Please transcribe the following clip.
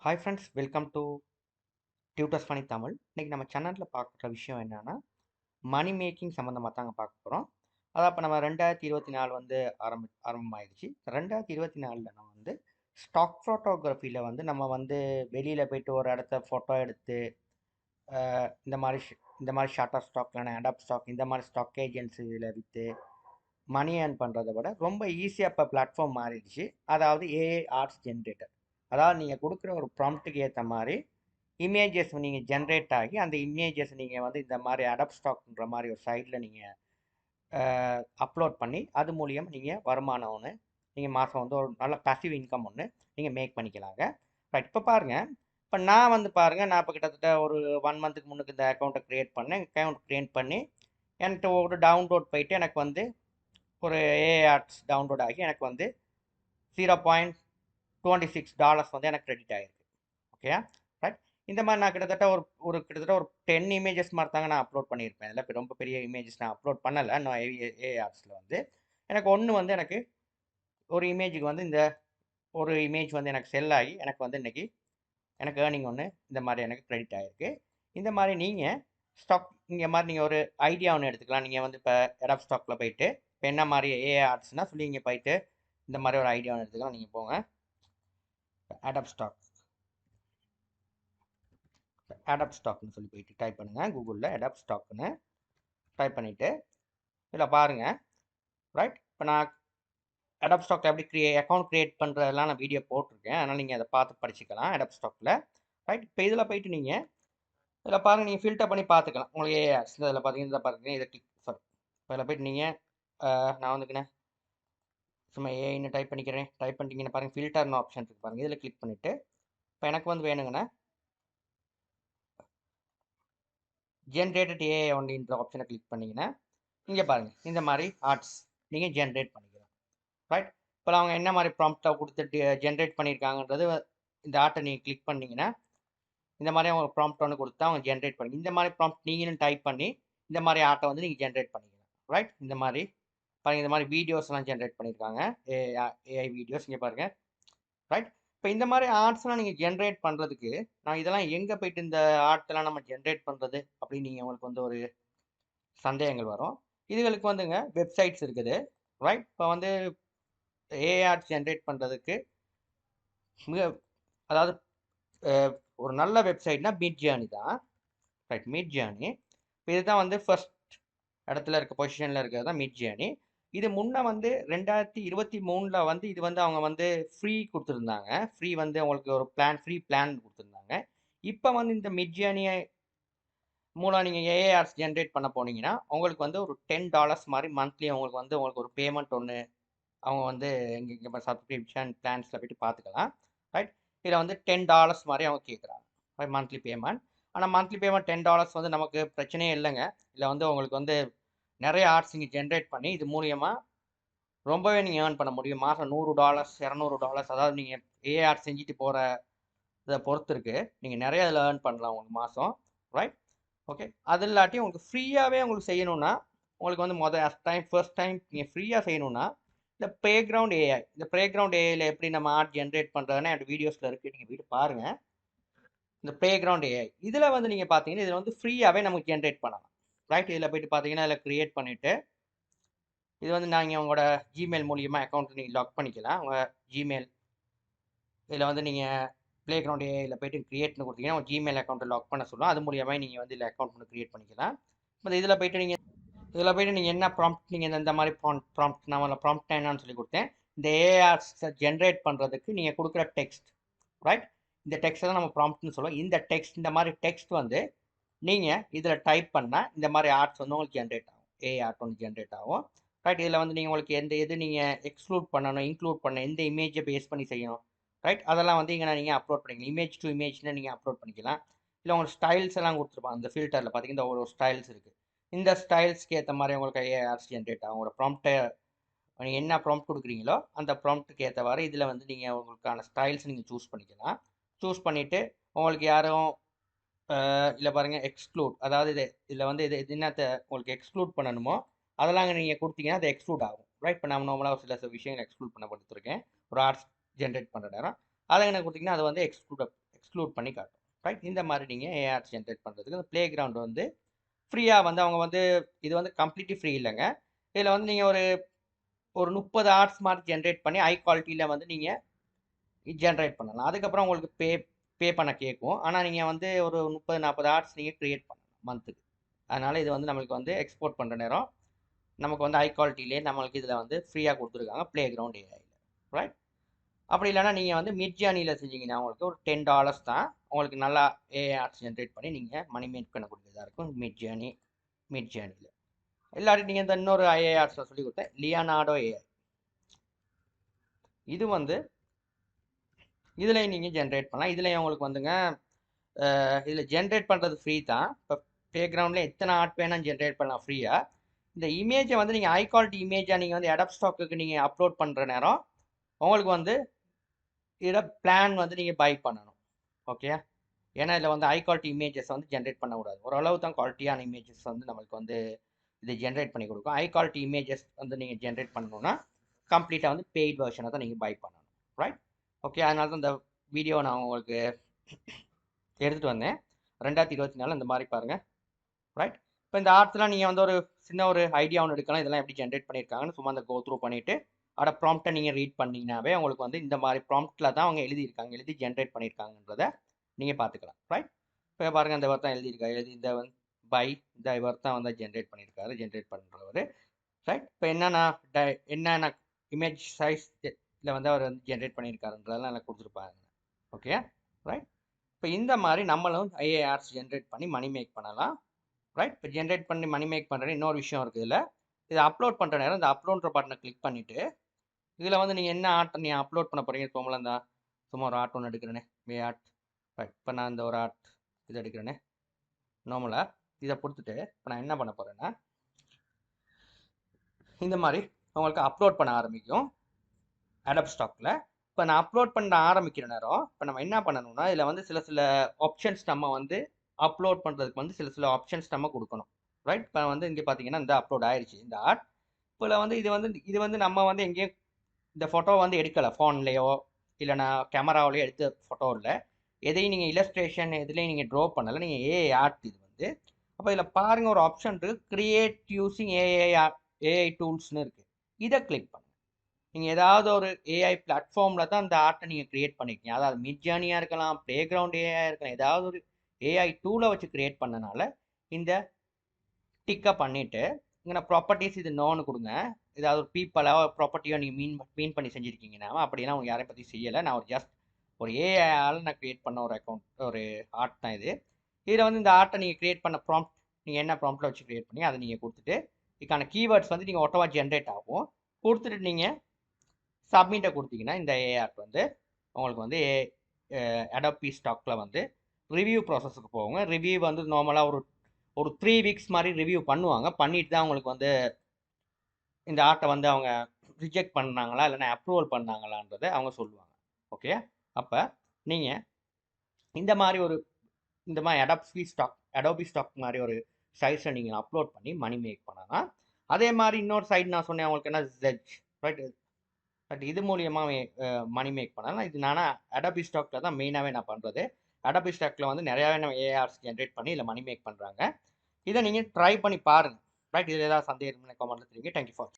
Hi friends, welcome to tutors funny Tamil. இன்னைக்கு நம்ம சேனலில் பார்க்குற விஷயம் என்னன்னா மணி மேக்கிங் சம்மந்தமாக தாங்க பார்க்க போகிறோம். அதான் இப்போ நம்ம 2024 வந்து ஆரம்பமாயிடுச்சு. 2024 நம்ம வந்து ஸ்டாக் ஃபோட்டோகிராஃபியில் வந்து நம்ம வந்து வெளியில் போயிட்டு ஒரு இடத்த ஃபோட்டோ எடுத்து இந்த மாதிரி ஷார்ட்டர் ஸ்டாக் இல்லைனா அடாப் ஸ்டாக் இந்த மாதிரி ஸ்டாக் ஏஜென்சியில் விற்று மணி ஏர்ன் பண்ணுறதை விட ரொம்ப ஈஸியாக இப்போ பிளாட்ஃபார்ம் மாறிடுச்சு. அதாவது ஏஐ ஆர்ட்ஸ் ஜென்ரேட்டர். அதாவது நீங்கள் கொடுக்குற ஒரு ப்ராம்ப்ட்டுக்கு ஏற்ற மாதிரி இமேஜஸ் நீங்கள் ஜென்ரேட் ஆகி அந்த இமேஜஸ் நீங்கள் வந்து இந்த மாதிரி அடாப் ஸ்டாக்ன்ற மாதிரி ஒரு சைட்டில் நீங்கள் அப்லோட் பண்ணி அது மூலியம் நீங்கள் வருமானம் ஒன்று நீங்கள் மாதம் வந்து ஒரு நல்ல பாசிவ் இன்கம் ஒன்று நீங்கள் மேக் பண்ணிக்கலாங்க. ரைட், இப்போ பாருங்கள். இப்போ நான் வந்து பாருங்கள், நான் இப்போ கிட்டத்தட்ட ஒரு 1 மந்த்துக்கு முன்னுக்கு இந்த அக்கௌண்ட்டை க்ரியேட் பண்ணேன். அக்கௌண்ட் க்ரியேட் பண்ணி என்கிட்ட ஒரு டவுன்லோட் போயிட்டு எனக்கு வந்து ஒரு ஏஐ ஆர்ட்ஸ் டவுன்லோட் ஆகி எனக்கு வந்து $0.26 வந்து எனக்கு கிரெடிட் ஆகிருக்கு. Okay, right. இந்த மாதிரி நான் கிட்டத்தட்ட கிட்டத்தட்ட ஒரு 10 இமேஜஸ் மாதிரி தாங்க நான் அப்லோட் பண்ணியிருப்பேன். இதில் இப்போ ரொம்ப பெரிய இமேஜஸ் நான் அப்லோட் பண்ணலை. நான் ஏஐ ஆர்ட்ஸில் வந்து எனக்கு ஒன்று வந்து எனக்கு ஒரு இமேஜுக்கு வந்து இந்த ஒரு இமேஜ் வந்து எனக்கு செல் ஆகி எனக்கு வந்து இன்றைக்கி எனக்கு ஏர்னிங் ஒன்று இந்த மாதிரி எனக்கு கிரெடிட் ஆகிருக்கு. இந்த மாதிரி நீங்கள் ஸ்டாக் இங்கே மாதிரி நீங்கள் ஒரு ஐடியா ஒன்று எடுத்துக்கலாம். நீங்கள் வந்து இப்போ எடாப் ஸ்டாக்கில் போயிட்டு இப்போ என்ன மாதிரி ஏஐ ஆர்ட்ஸ்னால் சொல்லி இங்கே போயிட்டு இந்த மாதிரி ஒரு ஐடியா ஒன்று எடுத்துக்கலாம். நீங்கள் போங்க அடாப் ஸ்டாக்னு சொல்லி போயிட்டு டைப் பண்ணுங்கள். கூகுளில் அடாப் ஸ்டாக்னு டைப் பண்ணிவிட்டு இதில் பாருங்கள். ரைட், இப்போ நான் அடாப் ஸ்டாக்கில் எப்படி அக்கௌண்ட் க்ரியேட் பண்ணுறதெல்லாம் நான் வீடியோ போட்டிருக்கேன். அதனால் நீங்கள் அதை பார்த்து படிச்சுக்கலாம் அடாப் ஸ்டாக்கில். ரைட், இப்போ இதில் போயிட்டு நீங்கள் இதில் பாருங்கள், நீங்கள் ஃபில்டர் பண்ணி பார்த்துக்கலாம். உங்களுக்கு ஏஆர்ஸ் இதில் பார்த்தீங்கன்னா இதில் பாருங்கள், இதை கிளிக் இப்போ இதில் போயிட்டு நீங்கள் நான் வந்துக்கினேன் சும்மா ஏன்னு டைப் பண்ணிக்கிறேன். டைப் பண்ணிட்டீங்கன்னா பாருங்கள், ஃபில்டர்னு ஆப்ஷன் இருக்குது பாருங்கள். இதில் கிளிக் பண்ணிவிட்டு இப்போ எனக்கு வந்து வேணுங்கண்ணா ஜென்ரேட்டட் ஏஐ ஒன்லின்ற ஆப்ஷனை கிளிக் பண்ணிங்கன்னா இங்கே பாருங்கள், இந்த மாதிரி ஆர்ட்ஸ் நீங்கள் ஜென்ரேட் பண்ணிக்கலாம். ரைட், இப்போ அவங்க என்ன மாதிரி ப்ராம்ப்டாக கொடுத்துட்டு ஜென்ரேட் பண்ணியிருக்காங்கன்றது இந்த ஆர்ட்டை நீங்கள் கிளிக் பண்ணிங்கன்னா இந்த மாதிரி அவங்க ப்ராம்ப்ட் ஒன்று கொடுத்தா அவங்க ஜென்ரேட் பண்ணி இந்த மாதிரி ப்ராம்ப்ட் நீங்களும் டைப் பண்ணி இந்த மாதிரி ஆர்ட்டை வந்து நீங்கள் ஜென்ரேட் பண்ணிக்கலாம். ரைட், இந்த மாதிரி பாருங்கள், இந்த மாதிரி வீடியோஸ்லாம் ஜென்ரேட் பண்ணியிருக்காங்க. ஏஐ வீடியோஸ் இங்கே பாருங்கள். ரைட், இப்போ இந்த மாதிரி ஆர்ட்ஸ்லாம் நீங்கள் ஜென்ரேட் பண்ணுறதுக்கு நான் இதெல்லாம் எங்கே போயிட்டு இந்த ஆர்ட்லாம் நம்ம ஜென்ரேட் பண்ணுறது அப்படின்னு நீங்கள் உங்களுக்கு வந்து ஒரு சந்தேகங்கள் வரும். இதுகளுக்கு வந்துங்க வெப்சைட்ஸ் இருக்குது. ரைட், இப்போ வந்து ஏஐ ஆர்ட்ஸ் ஜென்ரேட் பண்ணுறதுக்கு மிக அதாவது ஒரு நல்ல வெப்சைட்னா மிட் ஜேர்னி தான். ரைட், மிட் ஜேர்னி இப்போ இதுதான் வந்து ஃபர்ஸ்ட் இடத்துல இருக்க பொசிஷனில் இருக்கிறது தான் மிட் ஜேர்னி. இது முன்னே வந்து 2023 வந்து இது வந்து அவங்க வந்து ஃப்ரீ கொடுத்துருந்தாங்க. ஃப்ரீ வந்து அவங்களுக்கு ஒரு ஃப்ரீ பிளான் கொடுத்துருந்தாங்க. இப்போ வந்து இந்த மிட் ஜேர்னியை மூலம் நீங்கள் ஏஐ ஆர்ட்ஸ் ஜென்ரேட் பண்ண போனீங்கன்னா உங்களுக்கு வந்து ஒரு $10 மாதிரி மந்த்லி உங்களுக்கு ஒரு பேமெண்ட் ஒன்று அவங்க வந்து இங்கே சப்ஸ்கிரிப்ஷன் பிளான்ஸில் போய்ட்டு பார்த்துக்கலாம். ரைட், இதில் வந்து $10 மாதிரி அவங்க கேட்குறாங்க மந்த்லி பேமெண்ட். ஆனால் மந்த்லி பேமெண்ட் $10 வந்து நமக்கு பிரச்சனையே இல்லைங்க. இதில் வந்து உங்களுக்கு வந்து நிறைய ஆர்ட்ஸ் நீங்கள் ஜென்ரேட் பண்ணி இது மூலியமாக ரொம்பவே நீங்கள் ஏர்ன் பண்ண முடியும். மாதம் $100 $200, அதாவது நீங்கள் ஏஐ ஆர்ட் செஞ்சுட்டு போகிற இதை பொறுத்து இருக்குது. நீங்கள் நிறைய இதில் ஏர்ன் பண்ணலாம் உங்களுக்கு மாதம். Right, okay. அது இல்லாட்டி உங்களுக்கு ஃப்ரீயாகவே உங்களுக்கு செய்யணும்னா உங்களுக்கு வந்து ஃபர்ஸ்ட் டைம் நீங்கள் ஃப்ரீயாக செய்யணும்னா இந்த ப்ளே கிரவுண்ட் ஏஐயில் எப்படி நம்ம ஆர்ட் ஜென்ரேட் பண்ணுறதுன்னு என்னோட வீடியோஸில் இருக்குது, நீங்கள் போய்ட்டு பாருங்கள். இந்த ப்ளே கிரவுண்ட் ஏஐ இதில் வந்து நீங்கள் பார்த்தீங்கன்னா இதில் வந்து ஃப்ரீயாகவே நமக்கு ஜென்ரேட் பண்ணலாம். ரைட், இதில் போய்ட்டு பார்த்தீங்கன்னா இதில் க்ரியேட் பண்ணிவிட்டு இது வந்து நீங்கள் உங்களோட ஜிமெயில் மூலியமாக அக்கௌண்ட் நீங்கள் லாக் பண்ணிக்கலாம். உங்கள் ஜிமெயில் இதில் வந்து நீங்கள் ப்ளே கிரவுண்ட் ஏஐயில் போய்ட்டு க்ரியேட்னு கொடுத்தீங்கன்னா உங்கள் ஜிமெயில் அக்கௌண்ட்டை லாக் பண்ண சொல்லும். அது மூலியமாக நீங்கள் வந்து இதில் அக்கௌண்ட் ஒன்று க்ரியேட் பண்ணிக்கலாம். பட் இதில் போய்ட்டு நீங்கள் என்ன ப்ராம்ப்ட் நீங்கள் இந்த மாதிரி ப்ராம்ப்ட் நான் ப்ராம்ப்ட் என்னன்னு சொல்லி கொடுத்தேன். இந்த ஏஆர்ஸை ஜென்ரேட் பண்ணுறதுக்கு நீங்கள் கொடுக்குற டெக்ஸ்ட். ரைட், இந்த டெக்ஸ்ட்டை தான் நம்ம ப்ராம்ப்ட்னு சொல்லுவோம். இந்த மாதிரி டெக்ஸ்ட் வந்து நீங்கள் இதில் டைப் பண்ணால் இந்த மாதிரி ஆர்ட்ஸ் வந்து உங்களுக்கு ஜென்ரேட் ஆகும். ஏஐ ஆர்ட் வந்து ஜென்ரேட் ஆகும். ரைட், இதில் வந்து நீங்கள் உங்களுக்கு எது நீங்கள் எக்ஸ்க்ளூட் பண்ணணும், இன்க்ளூட் பண்ணணும், எந்த இமேஜை பேஸ் பண்ணி செய்யணும். ரைட், அதெல்லாம் வந்து இங்கே நீங்கள் அப்லோட் பண்ணிக்கலாம். இமேஜ் டு இமேஜ்னு நீங்கள் அப்லோட் பண்ணிக்கலாம். இல்லை உங்களுக்கு ஸ்டைல்ஸ் எல்லாம் கொடுத்துருப்பாங்க. அந்த ஃபில்டரில் பார்த்தீங்கன்னா ஒரு ஸ்டைல்ஸ் இருக்குது. இந்த ஸ்டைல்ஸ்க்கு ஏற்ற மாதிரி உங்களுக்கு ஏஆர்ஸ் ஜென்ரேட் ஆகும். உங்களோட ப்ராம்ப்டை நீங்கள் என்ன ப்ராம்ப்ட் கொடுக்குறீங்களோ அந்த ப்ராம்ப்ட்டுக்கு ஏற்றவாறு இதில் வந்து நீங்கள் உங்களுக்கான ஸ்டைல்ஸ் நீங்கள் சூஸ் பண்ணிக்கலாம். சூஸ் பண்ணிவிட்டு உங்களுக்கு யாரும் இல்லை பாருங்கள் எக்ஸ்க்ளூட், அதாவது இதில் வந்து இது என்னத்தை உங்களுக்கு எக்ஸ்க்ளூட் பண்ணணுமோ அதெல்லாம் நீங்கள் கொடுத்தீங்கன்னா அது எக்ஸ்க்ளூட் ஆகும். ரைட், இப்போ நான் நார்மலாக சில விஷயங்கள் எக்ஸ்க்ளூட் பண்ண கொடுத்துருக்கேன் ஒரு ஆர்ட்ஸ் ஜென்ரேட் பண்ணுற நேரம். அதை எனக்கு கொடுத்தீங்கன்னா அது வந்து எக்ஸ்க்ளூட் எக்ஸ்க்ளூட் பண்ணி காட்டும். ரைட்? இந்த மாதிரி நீங்கள் ஏஆர்ஸ் ஜென்ரேட் பண்ணுறதுக்கு அந்த ப்ளே கிரவுண்ட் வந்து ஃப்ரீயாக வந்து அவங்க வந்து இது வந்து கம்ப்ளீட்லி ஃப்ரீ இல்லைங்க. இதில் வந்து நீங்கள் ஒரு ஒரு 30 ஆர்ட்ஸ் மாதிரி ஜென்ரேட் பண்ணி ஹை குவாலிட்டியில் வந்து நீங்கள் ஜென்ரேட் பண்ணலாம். அதுக்கப்புறம் உங்களுக்கு பே பண்ண கேட்கும். ஆனால் நீங்கள் வந்து ஒரு 30-40 ஆர்ட்ஸ் நீங்கள் க்ரியேட் பண்ணலாம் மந்த்துக்கு. அதனால் இது வந்து நம்மளுக்கு வந்து எக்ஸ்போர்ட் பண்ணுற நேரம் நமக்கு வந்து ஹை குவாலிட்டிலே நம்மளுக்கு இதில் வந்து ஃப்ரீயாக கொடுத்துருக்காங்க ப்ளே கிரவுண்ட் ஏஐயில். ரைட்? அப்படி இல்லைனா நீங்கள் வந்து மிட் ஜேர்னியில் செஞ்சீங்கன்னா உங்களுக்கு ஒரு $10 தான் உங்களுக்கு நல்லா ஏஐ ஆர்ட்ஸ் ஜென்ரேட் பண்ணி நீங்கள் மணி மேக் பண்ணக்கூடியதாக இருக்கும் மிட் ஜேர்னியில். எல்லாரும் நீங்கள் இந்த இன்னொரு ஐஏஆர்ஸில் சொல்லி கொடுத்தேன் லியோனார்டோ ஏஐ. இது வந்து இதுலேயும் நீங்கள் ஜென்ரேட் பண்ணலாம். இதுலேயும் உங்களுக்கு வந்துங்க இதில் ஜென்ரேட் பண்ணுறது ஃப்ரீ தான். இப்போ ப்ளே கிரவுண்டில் எத்தனை ஆர்ட் வேணால் ஜென்ரேட் பண்ணலாம் ஃப்ரீயாக. இந்த இமேஜை வந்து நீங்கள் ஹை குவாலிட்டி இமேஜாக நீங்கள் வந்து அடாப் ஸ்டாக்குக்கு நீங்கள் அப்லோட் பண்ணுற நேரம் உங்களுக்கு வந்து இதில் பிளான் வந்து நீங்கள் பை பண்ணணும். ஓகே? ஏன்னா இதில் வந்து ஹை குவாலிட்டி இமேஜஸ் வந்து ஜென்ரேட் பண்ணக்கூடாது. ஓரளவு தான் குவாலிட்டியான இமேஜஸ் வந்து நம்மளுக்கு வந்து இது ஜென்ரேட் பண்ணி கொடுக்கும். ஹை குவாலிட்டி இமேஜஸ் வந்து நீங்கள் ஜென்ரேட் பண்ணணும்னா கம்ப்ளீட்டாக வந்து பெய்ட் வெர்ஷனை தான் நீங்கள் பை பண்ணணும். ரைட்? ஓகே, அதனால தான் இந்த வீடியோ நான் உங்களுக்கு எடுத்துகிட்டு வந்தேன். 2024 இந்த மாதிரி பாருங்கள். ரைட்? இப்போ இந்த ஆர்ட்ஸ்லாம் நீங்கள் வந்து ஒரு சின்ன ஒரு ஐடியா ஒன்று எடுக்கலாம். இதெல்லாம் எப்படி ஜென்ரேட் பண்ணியிருக்காங்கன்னு சும்மா அந்த கோ த்ரூ பண்ணிவிட்டு அதோட ப்ராம்ப்டை நீங்கள் ரீட் பண்ணிங்கனாவே உங்களுக்கு வந்து இந்த மாதிரி ப்ராம்ப்டில் தான் அவங்க எழுதி ஜென்ரேட் பண்ணியிருக்காங்கன்றதை நீங்கள் பார்த்துக்கலாம். ரைட்? இப்போ பாருங்கள் இந்த இவர் தான் எழுதியிருக்காரு. இந்த வந்து பை இந்த இவர் தான் வந்து ஜென்ரேட் பண்ணியிருக்காரு, ஜென்ரேட் பண்ணுறவர். ரைட்? இப்போ என்னென்ன இமேஜ் சைஸ் இதில் வந்து அவர் வந்து ஜென்ரேட் பண்ணியிருக்காருன்றதெல்லாம் எனக்கு கொடுத்துருப்பாங்க. ஓகே? ரைட்? இப்போ இந்த மாதிரி நம்மளும் ஐஏஆர்ஸ் ஜென்ரேட் பண்ணி மணி மேக் பண்ணலாம். ரைட்? இப்போ ஜென்ரேட் பண்ணி மணி மேக் பண்ணுறது இன்னொரு விஷயம் இருக்குது. இதை அப்லோட் பண்ணுற நேரம் இந்த அப்லோட்ன்ற பட்டனை கிளிக் பண்ணிவிட்டு இதில் வந்து நீங்கள் என்ன ஆர்ட் நீங்கள் அப்லோட் பண்ண போகிறீங்க. சும்மா இந்த சும்மா ஒரு ஆர்ட் ஒன்று எடுக்கிறேனே, வே ஆர்ட். ரைட்? இப்போ நான் இந்த ஒரு ஆர்ட் இதை எடுக்கிறேனே நார்மலாக. இதை கொடுத்துட்டு இப்போ நான் என்ன பண்ண போகிறேன்னா இந்த மாதிரி உங்களுக்கு அப்லோட் பண்ண ஆரம்பிக்கும் அடாப் ஸ்டாக்கில். இப்போ நான் அப்லோட் பண்ண ஆரம்பிக்கிற நேரம் இப்போ நம்ம என்ன பண்ணணும்னா இதில் வந்து சில ஆப்ஷன்ஸ் நம்ம வந்து அப்லோட் பண்ணுறதுக்கு வந்து சில ஆப்ஷன்ஸ் நம்ம கொடுக்கணும். ரைட்? இப்போ வந்து இங்கே பார்த்தீங்கன்னா இந்த அப்லோட் ஆயிடுச்சு இந்த ஆர்ட். இப்போ வந்து இது வந்து நம்ம வந்து எங்கேயும் இந்த ஃபோட்டோ வந்து எடுக்கலை, ஃபோன்லேயோ இல்லைனா கேமராவிலையோ எடுத்த ஃபோட்டோ இல்லை. எதையும் நீங்கள் இல்லஸ்ட்ரேஷன் எதுலேயும் நீங்கள் ட்ரா பண்ணலை, நீங்கள் ஏஐ ஆர்ட் இது வந்து. அப்போ இதில் பாருங்கள் ஒரு ஆப்ஷன் இருக்குது, கிரியேட் யூஸிங் ஏஐ டூல்ஸ்னு இருக்குது. இதை கிளிக் பண்ணுங்கள். நீங்கள் ஏதாவது ஒரு ஏஐ பிளாட்ஃபார்மில் தான் இந்த ஆர்ட்டை நீங்கள் க்ரியேட் பண்ணியிருக்கீங்க. அதாவது மிட் ஜேர்னியாக இருக்கலாம், ப்ளே கிரவுண்ட் ஏஐ இருக்கலாம், ஏதாவது ஒரு ஏஐ டூலை வச்சு க்ரியேட் பண்ணனால இந்த டிக்கை பண்ணிவிட்டு இங்கே நான் ப்ராப்பர்ட்டிஸ் இது நோன்னு கொடுங்க. ஏதாவது ஒரு பீப்பிளாக ப்ராப்பர்ட்டியோ நீங்கள் மீன் பண்ணி செஞ்சுருக்கீங்கன்னா அப்படிலாம் அவங்க யாரையும் பற்றி செய்யலை. நான் ஒரு ஜஸ்ட் ஒரு ஏஐயால் நான் க்ரியேட் பண்ண ஒரு ஒரு ஆர்ட் தான் இது. இதில் வந்து இந்த ஆர்ட்டை நீங்கள் க்ரியேட் பண்ண ப்ராம்ப்ட் நீங்கள் என்ன ப்ராம்ப்டில் வச்சு க்ரியேட் பண்ணி அதை நீங்கள் கொடுத்துட்டு இதுக்கான கீவேர்ட்ஸ் வந்து நீங்கள் ஒட்டவா ஜென்ரேட் ஆகும். கொடுத்துட்டு நீங்கள் சப்மிட்டை கொடுத்தீங்கன்னா இந்த ஏஐ ஆர்ட் வந்து உங்களுக்கு வந்து அடாப் ஸ்டாக்கில் வந்து ரிவ்யூ ப்ராசஸுக்கு போகுங்க. ரிவ்யூ வந்து நார்மலாக ஒரு 3 வீக்ஸ் மாதிரி ரிவ்யூ பண்ணுவாங்க. பண்ணிட்டு தான் உங்களுக்கு வந்து இந்த ஆர்ட்டை வந்து அவங்க ரிஜெக்ட் பண்ணாங்களா இல்லைன்னா அப்ரூவல் பண்ணாங்களான்றதை அவங்க சொல்லுவாங்க. ஓகே? அப்போ நீங்கள் இந்த மாதிரி அடோபி ஸ்டாக் மாதிரி ஒரு சைஸை நீங்கள் அப்லோட் பண்ணி மணி மேக் பண்ணலாம். அதே மாதிரி இன்னொரு சைட் நான் சொன்னேன் உங்களுக்கு என்ன ஜெட்ஜ். ரைட்? பட் இது மூலியமாக மணி மேக் பண்ணலாம். இது நானும் அடோபி ஸ்டாக்கில் தான் மெயினாகவே நான் பண்ணுறது. அடோபி ஸ்டாக்கில் வந்து நிறையாவே நம்ம ஏஆர்ஸ் ஜென்ரேட் பண்ணி இல்லை மணி மேக் பண்ணுறாங்க. இதை நீங்கள் ட்ரை பண்ணி பாருங்கள். ரைட்? இதில் ஏதாவது சந்தேகம் கமெண்ட்டில் தெரியுங்க. Thank you for